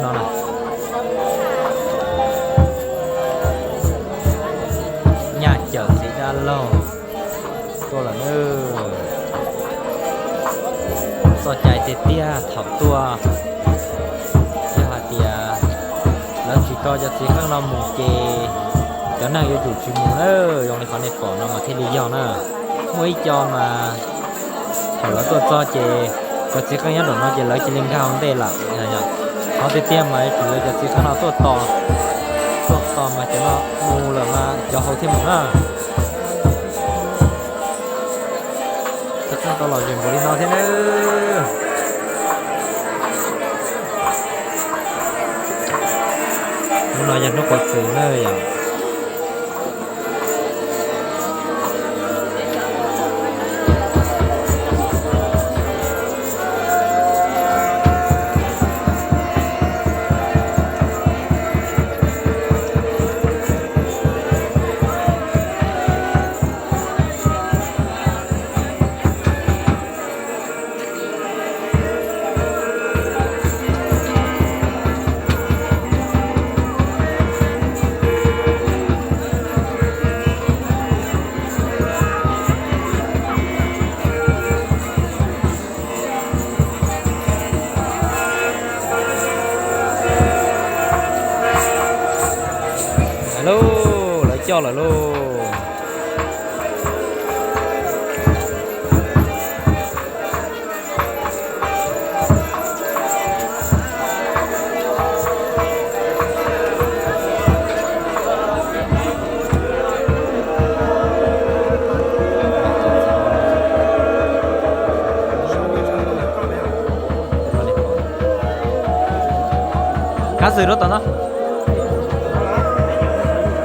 เนาะนะnhà chở sẽ ra lâuตัวละสอดใจเตี้ยถ่อมตัวเตี้ยเตี้ยแล้วทีก็จะทีข้างเราหมูเจเดี๋ยวนั่งอยู่จุดชิมูยองในฟันในก่อนเรามาที่ลียองนะมวยจอมาเดี๋ยวตัวจอเจก็ทีข้างยันหลงเราเจแล้วจะเล่นข้าวได้หลักเนี่ยเขาเตี้ยไหมถือจะทีข้างเราตัวต่อมาจะมามูหรือมาจะเขาที่มึงchắc tao là dùng của đi nó thế nữa nó nói nó quật từ nơi à alo lại cho là lô cá sừ đó tao nó